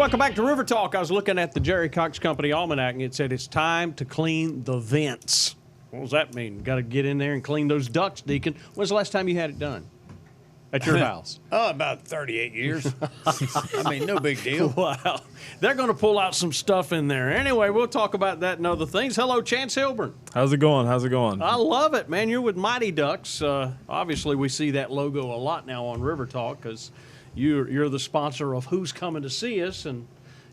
welcome back to River Talk. I was looking at the Jerry Cox Company Almanac, and it said it's time to clean the vents. What does that mean? Got to get in there and clean those ducts, Deacon. When's the last time you had it done at your house? Oh, about 38 years. I mean, no big deal. Wow. They're going to pull out some stuff in there. Anyway, we'll talk about that and other things. Hello, Chance Hilbourn. How's it going? How's it going? I love it, man. You're with Mighty Ducks. Obviously, we see that logo a lot now on River Talk because you're the sponsor of Who's Coming to See Us. And,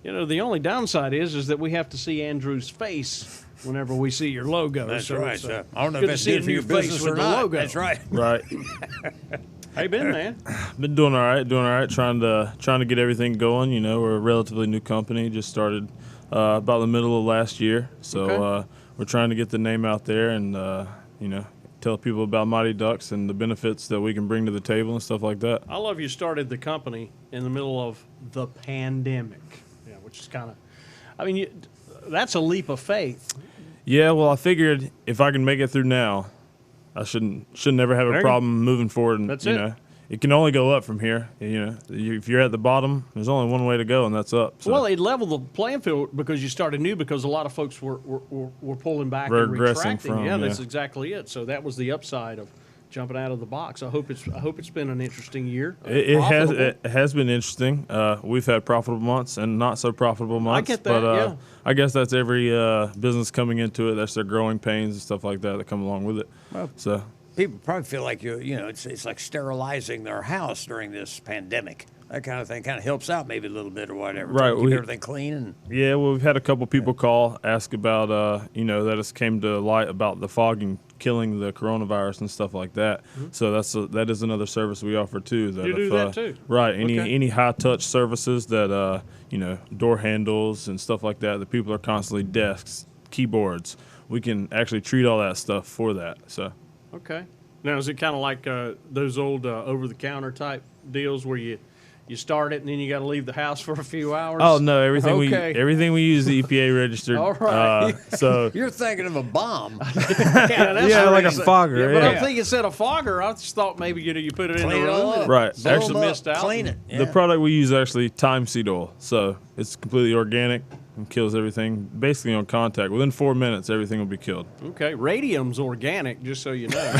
you know, the only downside is that we have to see Andrew's face whenever we see your logo. That's right. I don't know good if that's good for your business or not. Logo. That's right. Right. How you been, man? Been doing all right. Trying to get everything going. You know, we're a relatively new company. Just started about the middle of last year. So we're trying to get the name out there and, you know, tell people about Mighty Ducks and the benefits that we can bring to the table and stuff like that. I love you started the company in the middle of the pandemic, which is kind of, I mean, that's a leap of faith. Yeah, well, I figured if I can make it through now, I should never have a problem moving forward. And, that's you it. know, it can only go up from here. You know, if you're at the bottom, there's only one way to go, and that's up. So. Well, it leveled the playing field because you started new because a lot of folks were pulling back and regressing retracting. That's exactly it. So that was the upside of jumping out of the box. I hope it's been an interesting year. It has been interesting. We've had profitable months and not so profitable months. I get that. But I guess that's every business coming into it. That's their growing pains and stuff like that come along with it. Well, so people probably feel like it's like sterilizing their house during this pandemic. That kind of thing kind of helps out maybe a little bit or whatever. Right. Keep everything clean. Yeah, well, we've had a couple people call, ask about, that it's came to light about the fogging killing the coronavirus and stuff like that. Mm-hmm. So that is another service we offer too. That you do that too? Right. Any high-touch services that, door handles and stuff like that people are constantly desks, keyboards. We can actually treat all that stuff for that. So. Okay. Now, is it kind of like those old over-the-counter type deals where you start it and then you got to leave the house for a few hours? Oh no, everything we use is EPA registered. All right. So you're thinking of a bomb. yeah, like a fogger. Yeah, but I'm thinking instead of fogger, I just thought maybe you put it in the room. Right. Actually missed out. Clean it. The product we use is actually thyme seed oil, so it's completely organic and kills everything basically on contact. Within 4 minutes, everything will be killed. Okay, radium's organic, just so you know.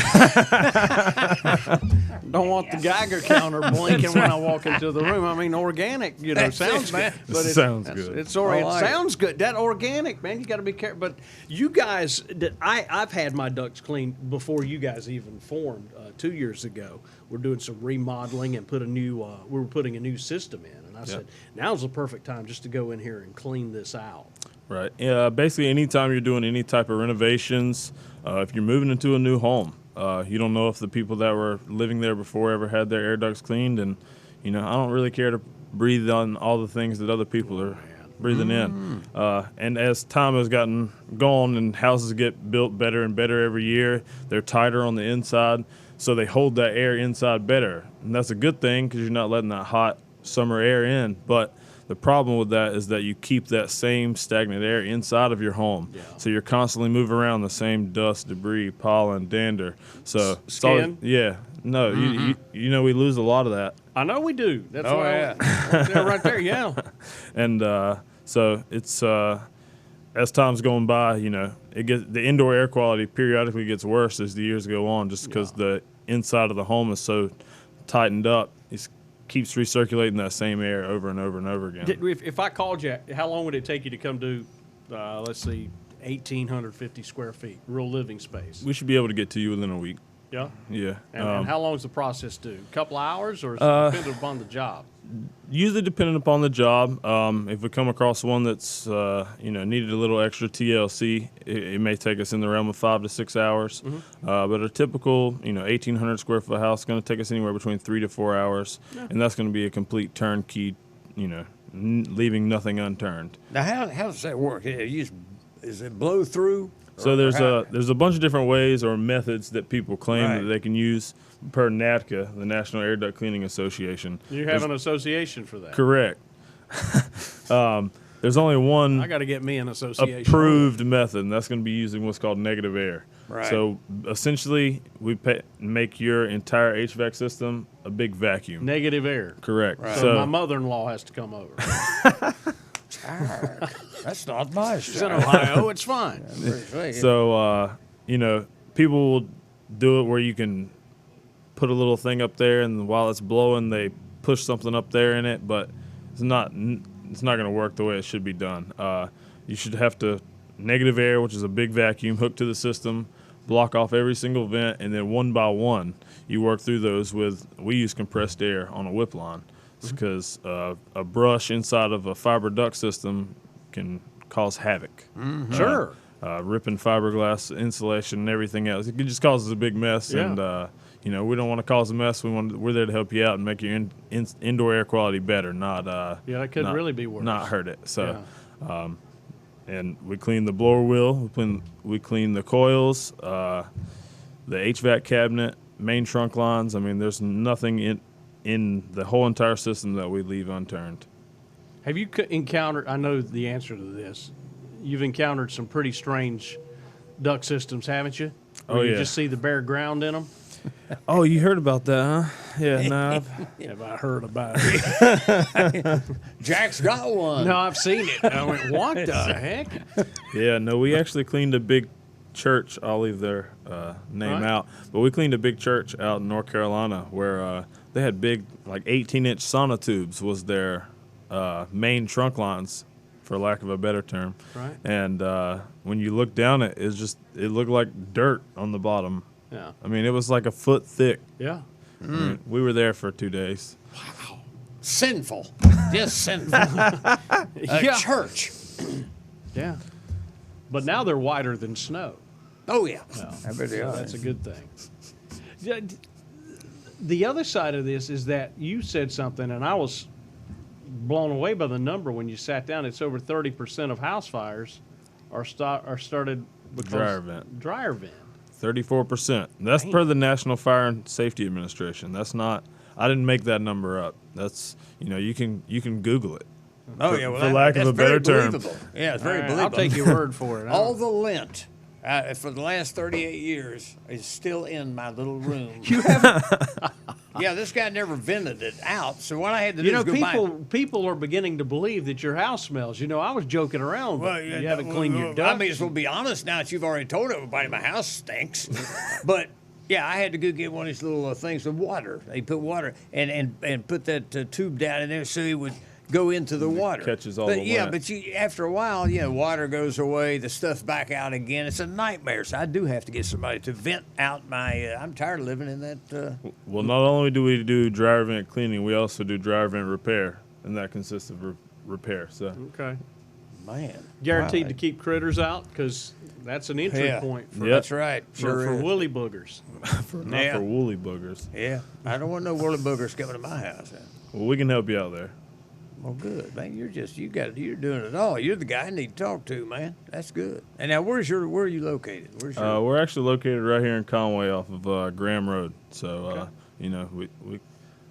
Don't want the Geiger counter blinking when I walk into the room. I mean, organic, sounds good. But it sounds good. It sounds good. That organic, man, you got to be careful. But you guys, I've had my ducts cleaned before you guys even formed 2 years ago. We're doing some remodeling and we were putting a new system in. I said, now's the perfect time just to go in here and clean this out. Right. Yeah. Basically, anytime you're doing any type of renovations, if you're moving into a new home, you don't know if the people that were living there before ever had their air ducts cleaned. And, I don't really care to breathe on all the things that other people are breathing in. And as time has gotten gone and houses get built better and better every year, they're tighter on the inside, so they hold that air inside better. And that's a good thing because you're not letting that hot summer air in. But the problem with that is that you keep that same stagnant air inside of your home. Yeah. So you're constantly moving around the same dust, debris, pollen, dander. So skin? No, we lose a lot of that. I know we do. That's why they're right there, yeah. And so it's as time's going by, the indoor air quality periodically gets worse as the years go on, just because the inside of the home is so tightened up. It keeps recirculating that same air over and over and over again. If I called you, how long would it take you to come do, 1,850 square feet, real living space? We should be able to get to you within a week. Yeah? Yeah. And how long does the process do? A couple hours, or is it dependent upon the job? Usually dependent upon the job. If we come across one that's, needed a little extra TLC, it may take us in the realm of 5 to 6 hours. Mm-hmm. But a typical, 1,800 square foot house is going to take us anywhere between 3 to 4 hours. Yeah. And that's going to be a complete turnkey, leaving nothing unturned. Now, how does that work? Is it blow through? So there's a bunch of different ways or methods that people claim that they can use per NADCA, the National Air Duct Cleaning Association. You have an association for that? Correct. There's only one I got to get me an association approved method, and that's going to be using what's called negative air. Right. So essentially, we make your entire HVAC system a big vacuum. Negative air. Correct. Right. So my mother-in-law has to come over. Arg. That's not my It's in style. Ohio. It's fine. So, people will do it where you can put a little thing up there, and while it's blowing, they push something up there in it, but it's not going to work the way it should be done. You should have to negative air, which is a big vacuum, hooked to the system, block off every single vent, and then one by one, you work through those we use compressed air on a whip line. It's because a brush inside of a fiber duct system can cause havoc. Sure. Ripping fiberglass insulation and everything else. It just causes a big mess, Yeah. and we don't want to cause a mess. We're there to help you out and make your indoor air quality better, not That could really be worse. not hurt it. So, and we clean the blower wheel. We clean the coils, the HVAC cabinet, main trunk lines. I mean, there's nothing in the whole entire system that we leave unturned. Have you encountered, I know the answer to this, you've encountered some pretty strange duct systems, haven't you? Where you just see the bare ground in them? Oh, you heard about that, huh? Yeah, no. Have I heard about it? Jack's got one. No, I've seen it. I went, what the heck? Yeah, no, we actually cleaned a big church. I'll leave their name out. But we cleaned a big church out in North Carolina where they had big, like 18-inch sonotubes was their main trunk lines, for lack of a better term. Right. And when you look down it looked like dirt on the bottom. Yeah. I mean, it was like a foot thick. Yeah. I mean, we were there for 2 days. Sinful. Just sinful. Yeah. Church. Yeah. But now they're whiter than snow. Oh, yeah. So I bet they are. that's a good thing. Yeah, the other side of this is that you said something, and I was blown away by the number when you sat down. It's over 30% of house fires are started because Dryer vent. Dryer vent. 34%. That's per the National Fire and Safety Administration. That's not. I didn't make that number up. That's you can Google it. Oh, yeah. Well, for lack of that's a better very term. believable. Yeah, it's very All right, believable. I'll take your word for it. All the lint for the last 38 years is still in my little room. you have, Yeah, this guy never vented it out. So what I had to do is go buy. people are beginning to believe that your house smells. I was joking around, but you haven't cleaned your ducts. I may as well be honest now that you've already told everybody my house stinks. But yeah, I had to go get one of these little things with water. They put water and put that tube down in there so it would go into the water. Catches all but the yeah, lint. but after a while, water goes away, the stuff back out again. It's a nightmare. So I do have to get somebody to vent out my. I'm tired of living in that. Well, not only do we do dryer vent cleaning, we also do dryer vent repair, and that consists of repair. So Okay. Man, Guaranteed wow. to keep critters out because that's an entry point for, Yep. That's right. for is. woolly boogers. not for woolly boogers. Yeah, I don't want no woolly boogers coming to my house. Well, we can help you out there. Well, good, man. You're doing it all. You're the guy I need to talk to, man. That's good. And now, where are you located? Where's your? We're actually located right here in Conway off of Graham Road. So, we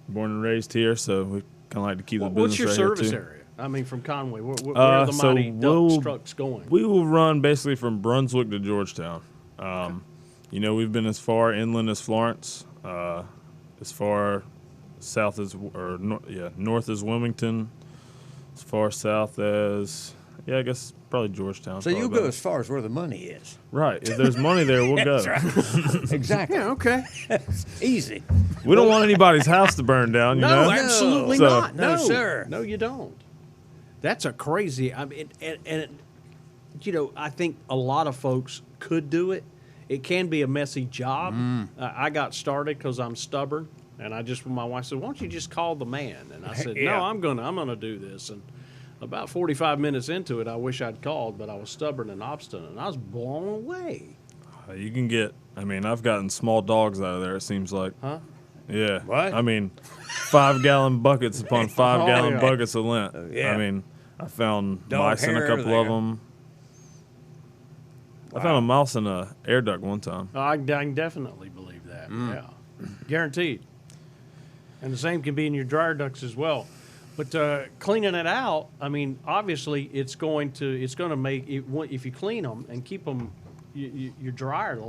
born and raised here, so we kind of like to keep the business What's your right service here, too. area? I mean, from Conway, where are the mighty ducks trucks going? We will run basically from Brunswick to Georgetown. We've been as far inland as Florence, as far south as north as Wilmington, as far south as I guess probably Georgetown. So you'll go as far as where the money is. Right. If there's money there, we'll go. Exactly. Yeah, okay. Easy. We don't want anybody's house to burn down. You No, know? absolutely So- not. No, No, sir. No, you don't. That's a crazy. I mean, I think a lot of folks could do it. It can be a messy job. I got started because I'm stubborn, and my wife said, "Why don't you just call the man?" And I said, Yeah. "No, I'm gonna do this." And about 45 minutes into it, I wish I'd called, but I was stubborn and obstinate, and I was blown away. You can get. I mean, I've gotten small dogs out of there. It seems like. Huh? Yeah. What? I mean, 5-gallon buckets upon 5-gallon yeah. buckets of lint. Yeah. I mean, I found Dog mice in a hair, couple of everything. them. I found a mouse in a air duct one time. I can definitely believe that. Yeah, guaranteed. And the same can be in your dryer ducts as well. But cleaning it out, I mean, obviously, it's going to make it, if you clean them and keep them, your dryer, the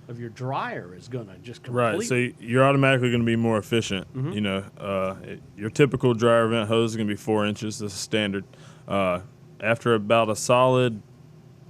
of your dryer is going to just Right, completely. so you're automatically going to be more efficient. You know, your typical dryer vent hose is going to be 4 inches. This is standard. After about a solid,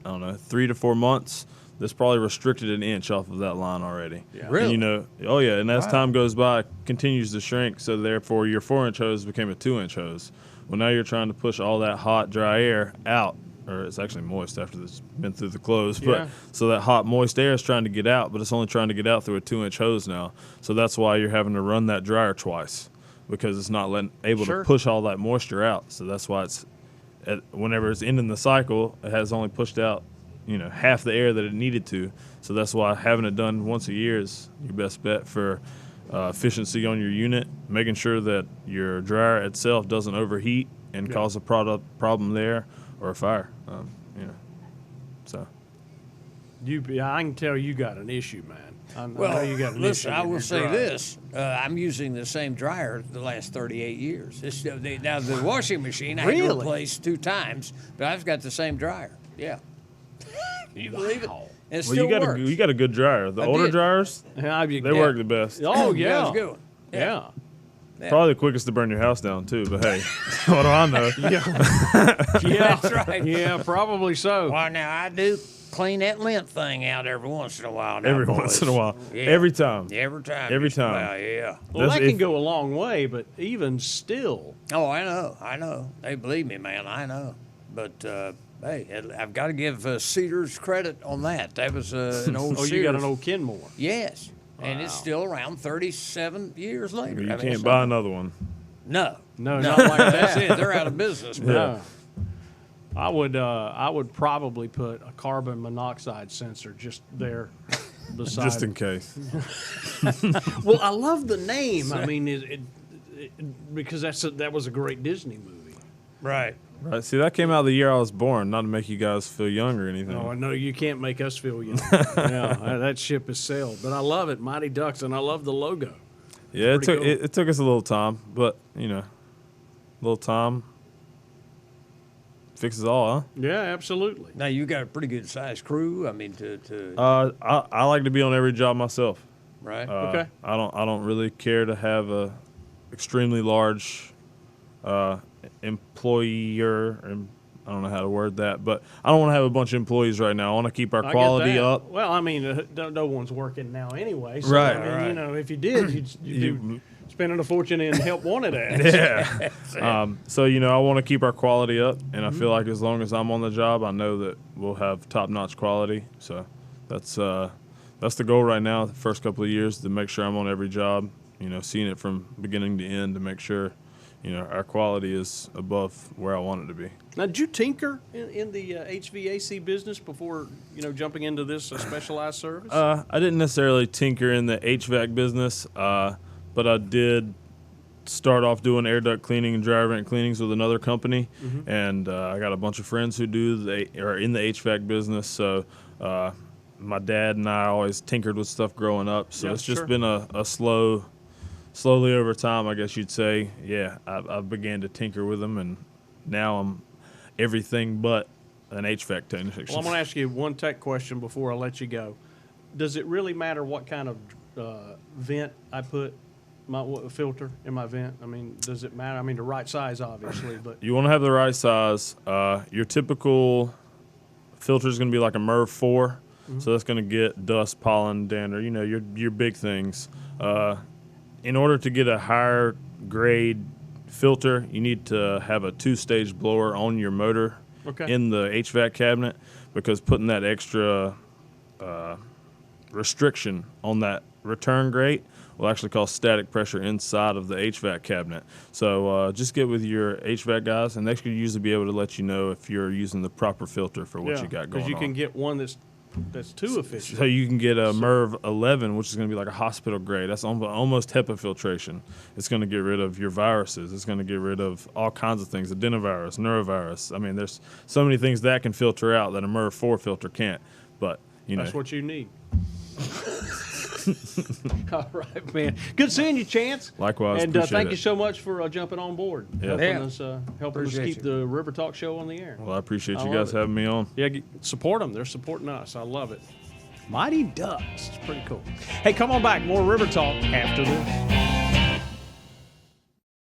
I don't know, 3 to 4 months, this probably restricted an inch off of that line already. Yeah. Really? And, you know, oh yeah, and as time goes by, it continues to shrink. So therefore, your 4-inch hose became a 2-inch hose. Well, now you're trying to push all that hot, dry air out, or it's actually moist after it's been through the clothes. But Yeah. so that hot, moist air is trying to get out, but it's only trying to get out through a 2-inch hose now. So that's why you're having to run that dryer twice, because it's not able Sure. to push all that moisture out. So that's why whenever it's ending the cycle, it has only pushed out, you know, half the air that it needed to. So that's why having it done once a year is your best bet for efficiency on your unit, making sure that your dryer itself doesn't overheat and cause a problem there or a fire. You know, so I can tell you got an issue, man. I know Well, you got an listen, issue. I in will your say dryer. this. I'm using the same dryer the last 38 years. Now, the washing machine I had to Really? replace 2 times, but I've got the same dryer. Yeah. Can you believe it? Wow. And it well, still works. you got a good dryer. The I older did. dryers, Yeah, they work the best. Oh Yeah, yeah, it's a good one. Yeah. Yeah. Probably the quickest to burn your house down too. But hey, what do I know? Yeah, That's right. Yeah, probably so. Well, now I do clean that lint thing out every once in a while. Now, Every boys. once in a while, Yeah. every time. Every time. Every just time. about, yeah. Well, That's that can if- go a long way, but even still, Oh, I know. They believe me, man. I know. But hey, I've got to give Cedars credit on that. That was an old. oh, Sears. you got an old Kenmore. Yes, and it's still around 37 years later. You I mean, can't it's buy not- another one. No, No, not like that's that. it. They're out of business. Man. No. I would probably put a carbon monoxide sensor just there beside. Just in case. Well, I love the name. I mean, because that was a great Disney movie. Right. Right. See, that came out the year I was born, not to make you guys feel young or anything. Oh, I know you can't make us feel young. Yeah, that ship has sailed. But I love it, Mighty Ducks, and I love the logo. Yeah, Pretty cool. it took us a little time, but you know, a little time fixes all, huh? Yeah, absolutely. Now you got a pretty good sized crew. I mean, to I like to be on every job myself. right. Okay. I don't really care to have a extremely large employer. I don't know how to word that, but I don't want to have a bunch of employees right now. I want to keep our I get quality that. up. Well, I mean, no one's working now anyway. So, Right, I mean, right. you know, if you did, you'd be spending a fortune in help wanted ads. Yeah. So you know, I want to keep our quality up, and I feel like as long as I'm on the job, I know that we'll have top-notch quality. So that's the goal right now. The first couple of years to make sure I'm on every job. You know, seeing it from beginning to end to make sure, you know, our quality is above where I want it to be. Now, did you tinker in the HVAC business before, you know, jumping into this specialized service? I didn't necessarily tinker in the HVAC business, but I did start off doing air duct cleaning and dryer vent cleanings with another company, and I got a bunch of friends who are in the HVAC business. So my dad and I always tinkered with stuff growing up. So Yeah, it's just sure. been a slowly over time, I guess you'd say. Yeah, I began to tinker with them, and now I'm everything but an HVAC technician. Well, I'm going to ask you one tech question before I let you go. Does it really matter what kind of vent I put, what filter in my vent? I mean, does it matter? I mean, the right size, obviously, but You want to have the right size. Your typical filter is going to be like a MERV 4, so that's going to get dust, pollen, dander, you know, your big things. In order to get a higher grade filter, you need to have a 2-stage blower on your motor Okay. in the HVAC cabinet, because putting that extra restriction on that return grate will actually cause static pressure inside of the HVAC cabinet. So just get with your HVAC guys, and they should usually be able to let you know if you're using the proper filter for what you got going on. because you can get one that's too efficient. So you can get a MERV 11, which is going to be like a hospital grade. That's almost HEPA filtration. It's going to get rid of your viruses. It's going to get rid of all kinds of things, adenovirus, neurovirus. I mean, there's so many things that can filter out that a MERV 4 filter can't. But, you know. That's what you need. All right, man. Good seeing you, Chance. Likewise, And appreciate thank it. you so much for jumping on board, Yeah. helping Yeah. us Appreciate keep you. the River Talk show on the air. Well, I appreciate I you love guys it. having me on. Yeah, support them. They're supporting us. I love it. Mighty Ducks. It's pretty cool. Hey, come on back. More River Talk after this.